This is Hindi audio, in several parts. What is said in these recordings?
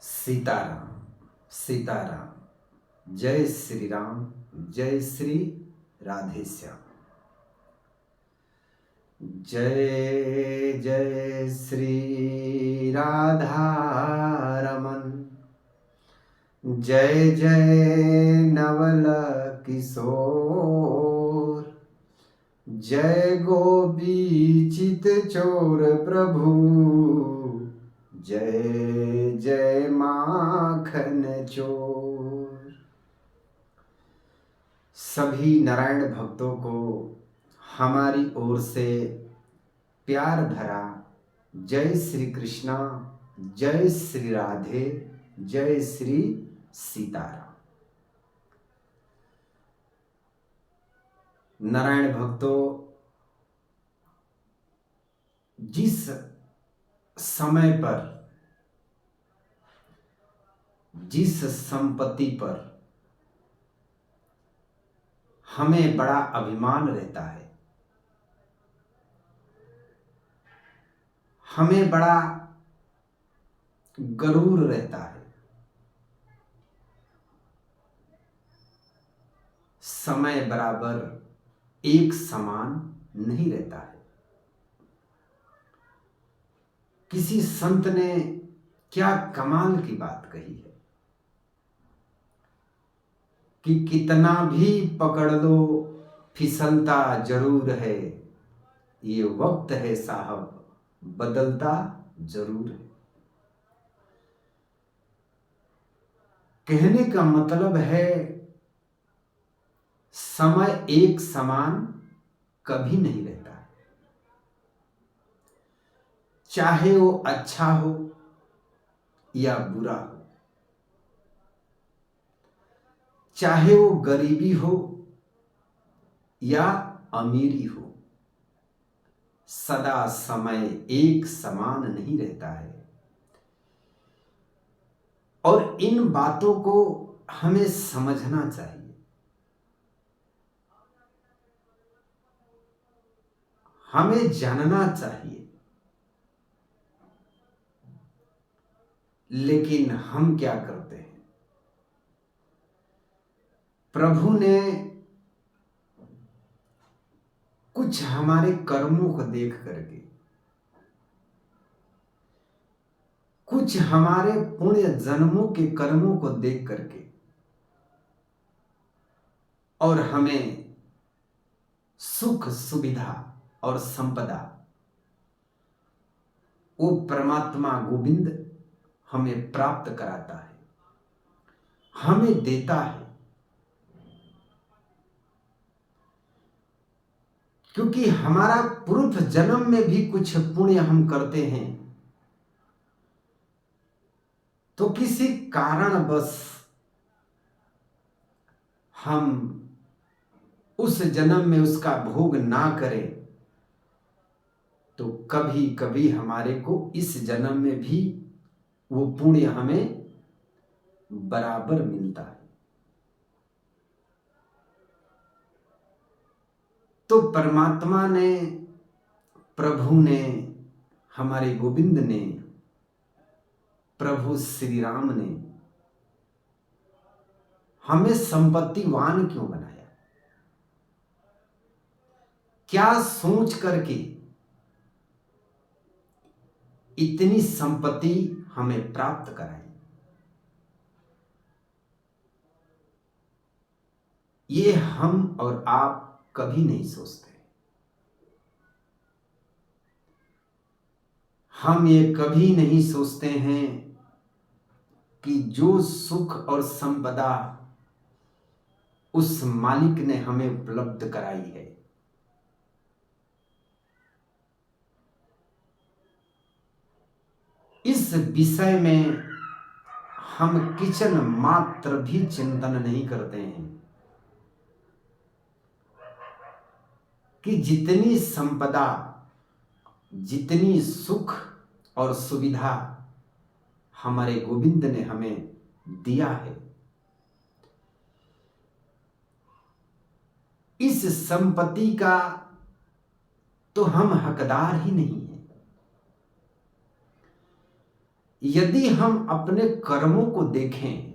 सीताराम सीताराम। जय श्री राम, जय श्री राधे श्याम। जय जय श्री राधा रमन, जय जय नवल किशोर, जय गोपीचित चोर प्रभु, जय जय माखन चोर। सभी नारायण भक्तों को हमारी ओर से प्यार भरा जय श्री कृष्णा, जय श्री राधे, जय श्री सीताराम। नारायण भक्तों, जिस समय पर, जिस संपत्ति पर हमें बड़ा अभिमान रहता है, हमें बड़ा गरूर रहता है, समय बराबर एक समान नहीं रहता है। किसी संत ने क्या कमाल की बात कही है कि कितना भी पकड़ लो फिसलता जरूर है, ये वक्त है साहब बदलता जरूर है। कहने का मतलब है समय एक समान कभी नहीं रहता है। चाहे वो अच्छा हो या बुरा हो, चाहे वो गरीबी हो या अमीरी हो, सदा समय एक समान नहीं रहता है। और इन बातों को हमें समझना चाहिए। हमें जानना चाहिए। लेकिन हम क्या करते हैं? प्रभु ने कुछ हमारे कर्मों को देख करके, कुछ हमारे पुण्य जन्मों के कर्मों को देख करके और हमें सुख सुविधा और संपदा वो परमात्मा गोविंद हमें प्राप्त कराता है, हमें देता है। क्योंकि हमारा पूर्व जन्म में भी कुछ पुण्य हम करते हैं, तो किसी कारणवश हम उस जन्म में उसका भोग ना करें, तो कभी कभी हमारे को इस जन्म में भी वो पुण्य हमें बराबर मिलता है। तो परमात्मा ने, प्रभु ने, हमारे गोविंद ने, प्रभु श्री राम ने हमें संपत्तिवान क्यों बनाया? क्या सोच करके इतनी संपत्ति हमें प्राप्त कराई? ये हम और आप कभी नहीं सोचते। हम ये कभी नहीं सोचते हैं कि जो सुख और संपदा उस मालिक ने हमें उपलब्ध कराई है, इस विषय में हम किंचन मात्र भी चिंतन नहीं करते हैं कि जितनी संपदा, जितनी सुख और सुविधा हमारे गोविंद ने हमें दिया है, इस संपत्ति का तो हम हकदार ही नहीं है। यदि हम अपने कर्मों को देखें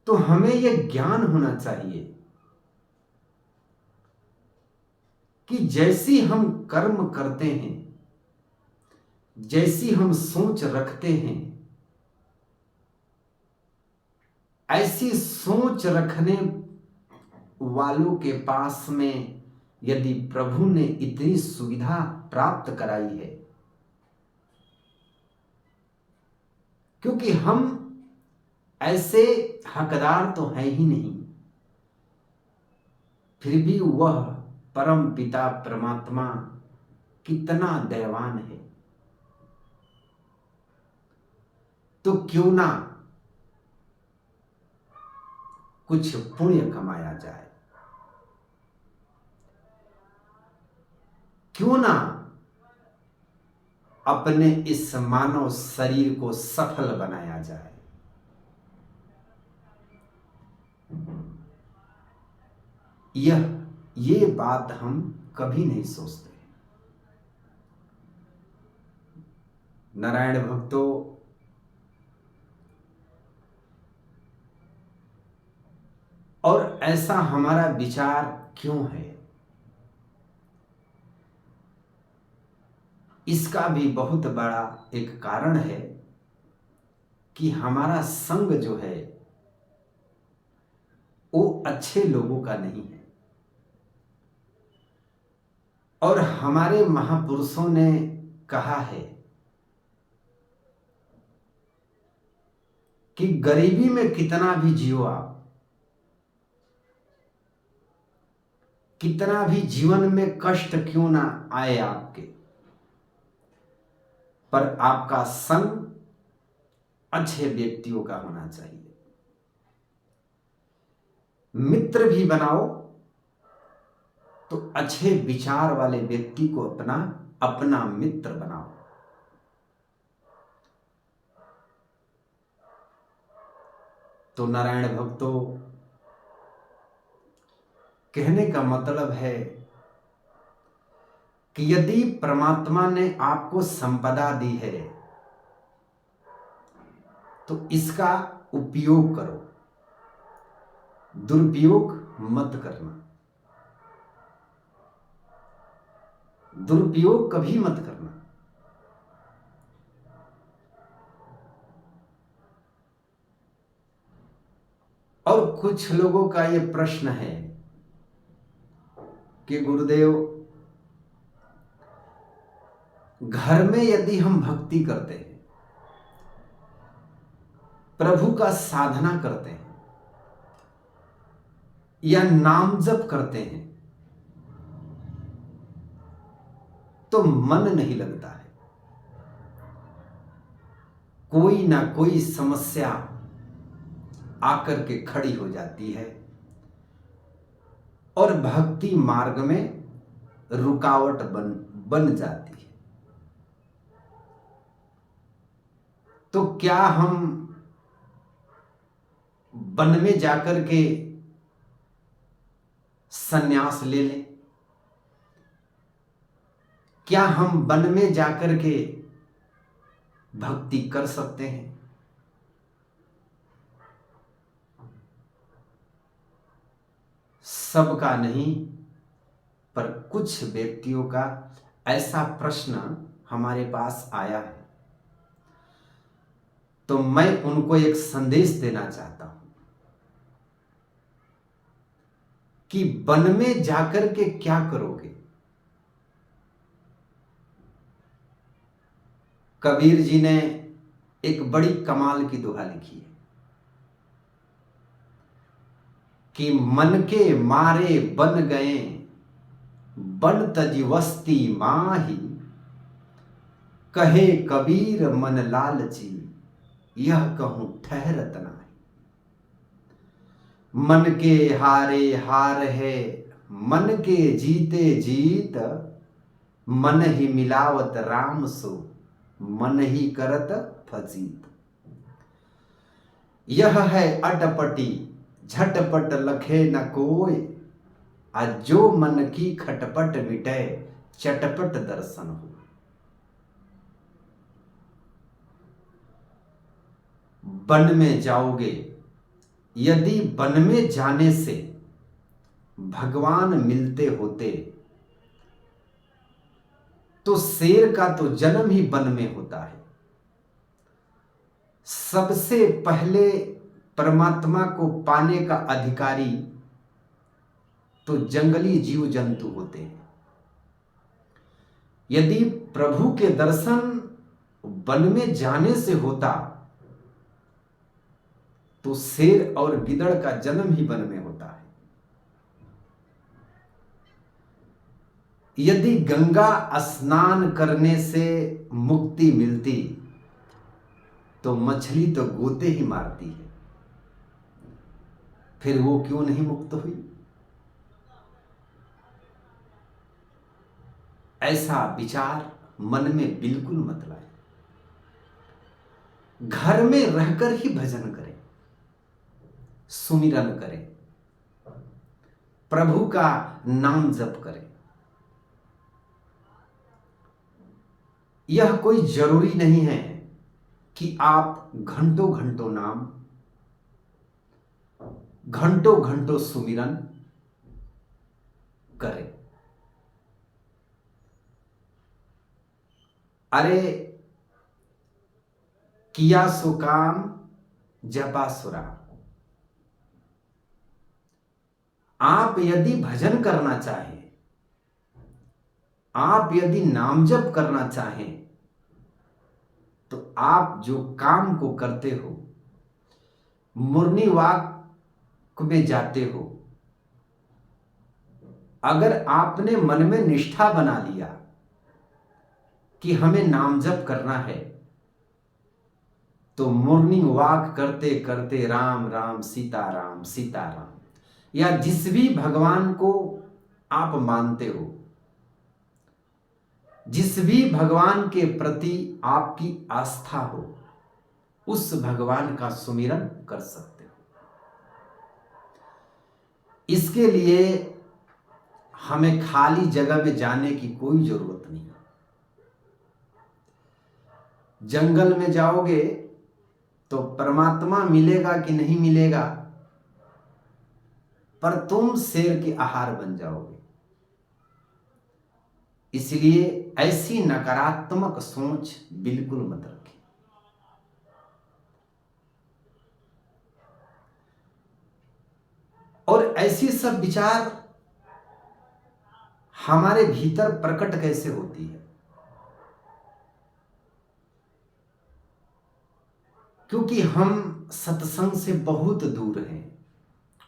तो हमें यह ज्ञान होना चाहिए कि जैसी हम कर्म करते हैं, जैसी हम सोच रखते हैं, ऐसी सोच रखने वालों के पास में यदि प्रभु ने इतनी सुविधा प्राप्त कराई है, क्योंकि हम ऐसे हकदार तो हैं ही नहीं, फिर भी वह परम पिता परमात्मा कितना दयावान है, तो क्यों ना कुछ पुण्य कमाया जाए, क्यों ना अपने इस मानव शरीर को सफल बनाया जाए। ये बात हम कभी नहीं सोचते। नारायण भक्तों, और ऐसा हमारा विचार क्यों है, इसका भी बहुत बड़ा एक कारण है कि हमारा संग जो है वो अच्छे लोगों का नहीं है। और हमारे महापुरुषों ने कहा है कि गरीबी में कितना भी जियो आप, कितना भी जीवन में कष्ट क्यों ना आए आपके, पर आपका संग अच्छे व्यक्तियों का होना चाहिए। मित्र भी बनाओ तो अच्छे विचार वाले व्यक्ति को अपना मित्र बनाओ। तो नारायण भक्तों, कहने का मतलब है कि यदि परमात्मा ने आपको संपदा दी है तो इसका उपयोग करो, दुरुपयोग मत करना, दुरुपयोग कभी मत करना। और कुछ लोगों का यह प्रश्न है कि गुरुदेव, घर में यदि हम भक्ति करते हैं, प्रभु का साधना करते हैं या नाम जप करते हैं तो मन नहीं लगता है, कोई ना कोई समस्या आकर के खड़ी हो जाती है और भक्ति मार्ग में रुकावट बन जाती है। तो क्या हम वन में जाकर के संन्यास ले लें? क्या हम वन में जाकर के भक्ति कर सकते हैं? सबका नहीं, पर कुछ व्यक्तियों का ऐसा प्रश्न हमारे पास आया है, तो मैं उनको एक संदेश देना चाहता हूं कि वन में जाकर के क्या करोगे। कबीर जी ने एक बड़ी कमाल की दोहा लिखी है कि मन के मारे बन गए बन तजी वस्ती माही, कहे कबीर मन लालची यह कहूं ठहरत नाही। मन के हारे हार है मन के जीते जीत, मन ही मिलावत राम सो मन ही करत फजीत। यह है अटपटी झटपट लखे न कोय, आज जो मन की खटपट मिटे चटपट दर्शन हो। वन में जाओगे, यदि वन में जाने से भगवान मिलते होते तो शेर का तो जन्म ही वन में होता है। सबसे पहले परमात्मा को पाने का अधिकारी तो जंगली जीव जंतु होते हैं। यदि प्रभु के दर्शन वन में जाने से होता तो शेर और गिदड़ का जन्म ही वन में होता है। यदि गंगा स्नान करने से मुक्ति मिलती तो मछली तो गोते ही मारती है, फिर वो क्यों नहीं मुक्त हुई? ऐसा विचार मन में बिल्कुल मत लाए। घर में रहकर ही भजन करें, सुमिरन करें, प्रभु का नाम जप करें। यह कोई जरूरी नहीं है कि आप घंटों घंटों नाम, घंटों घंटों सुमिरन करें। अरे किया सो काम जपा सुरा। आप यदि भजन करना चाहें, आप यदि नाम जप करना चाहें, तो आप जो काम को करते हो, मुरनी वाक में जाते हो, अगर आपने मन में निष्ठा बना लिया कि हमें नाम जप करना है, तो मॉर्निंग वॉक करते करते राम राम सीताराम सीताराम, या जिस भी भगवान को आप मानते हो, जिस भी भगवान के प्रति आपकी आस्था हो, उस भगवान का सुमिरन कर सकते हो। इसके लिए हमें खाली जगह में जाने की कोई जरूरत नहीं। जंगल में जाओगे तो परमात्मा मिलेगा कि नहीं मिलेगा, पर तुम शेर के आहार बन जाओगे। इसलिए ऐसी नकारात्मक सोच बिल्कुल मत रखें। और ऐसी सब विचार हमारे भीतर प्रकट कैसे होती है? क्योंकि हम सत्संग से बहुत दूर हैं,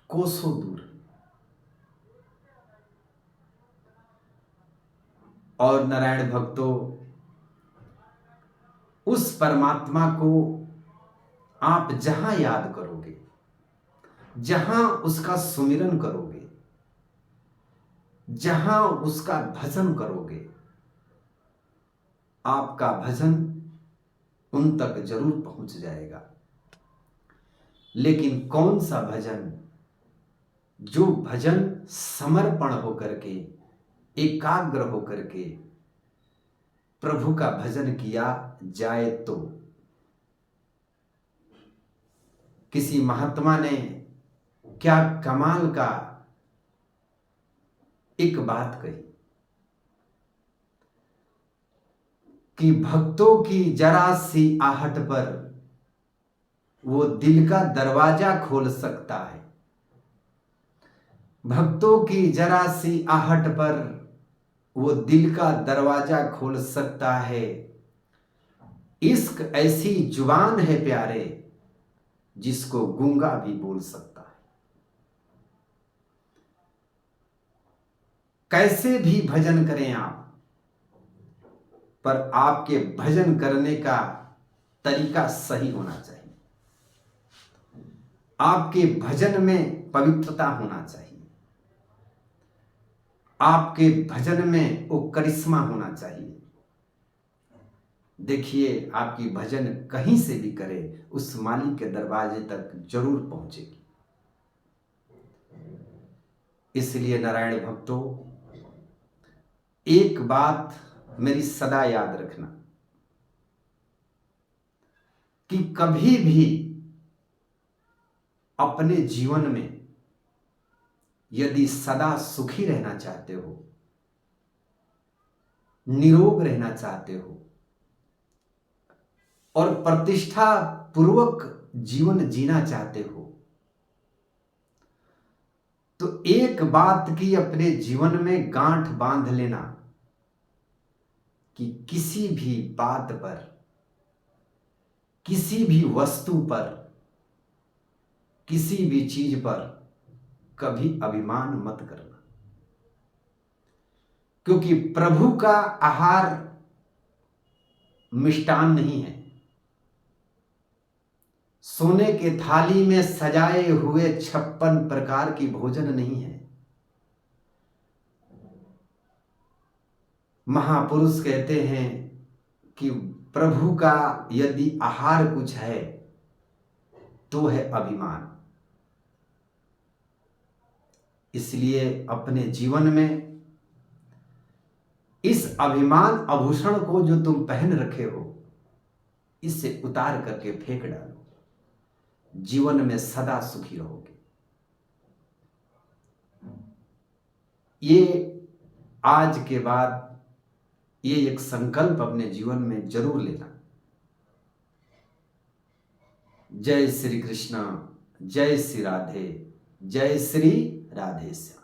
कोसों दूर हैं। और नारायण भक्तों, उस परमात्मा को आप जहां याद करोगे, जहां उसका सुमिरन करोगे, जहां उसका भजन करोगे, आपका भजन उन तक जरूर पहुंच जाएगा। लेकिन कौन सा भजन? जो भजन समर्पण होकर के, एकाग्र होकर के प्रभु का भजन किया जाए। तो किसी महात्मा ने क्या कमाल का एक बात कही कि भक्तों की जरा सी आहट पर वो दिल का दरवाजा खोल सकता है। भक्तों की जरा सी आहट पर वो दिल का दरवाजा खोल सकता है। इश्क ऐसी जुबान है प्यारे, जिसको गूंगा भी बोल सकता है। कैसे भी भजन करें आप, पर आपके भजन करने का तरीका सही होना चाहिए। आपके भजन में पवित्रता होना चाहिए। आपके भजन में वो करिश्मा होना चाहिए। देखिए, आपकी भजन कहीं से भी करे, उस मालिक के दरवाजे तक जरूर पहुंचेगी। इसलिए नारायण भक्तों, एक बात मेरी सदा याद रखना कि कभी भी अपने जीवन में यदि सदा सुखी रहना चाहते हो, निरोग रहना चाहते हो और प्रतिष्ठा पूर्वक जीवन जीना चाहते हो, तो एक बात की अपने जीवन में गांठ बांध लेना कि किसी भी बात पर, किसी भी वस्तु पर, किसी भी चीज पर कभी अभिमान मत करना। क्योंकि प्रभु का आहार मिष्टान नहीं है, सोने के थाली में सजाए हुए 56 प्रकार की भोजन नहीं है। महापुरुष कहते हैं कि प्रभु का यदि आहार कुछ है तो है अभिमान। इसलिए अपने जीवन में इस अभिमान आभूषण को जो तुम पहन रखे हो, इसे उतार करके फेंक डालो, जीवन में सदा सुखी रहोगे। ये आज के बाद ये एक संकल्प अपने जीवन में जरूर लेना। जय श्री कृष्ण, जय श्री राधे, जय श्री राधे श्याम।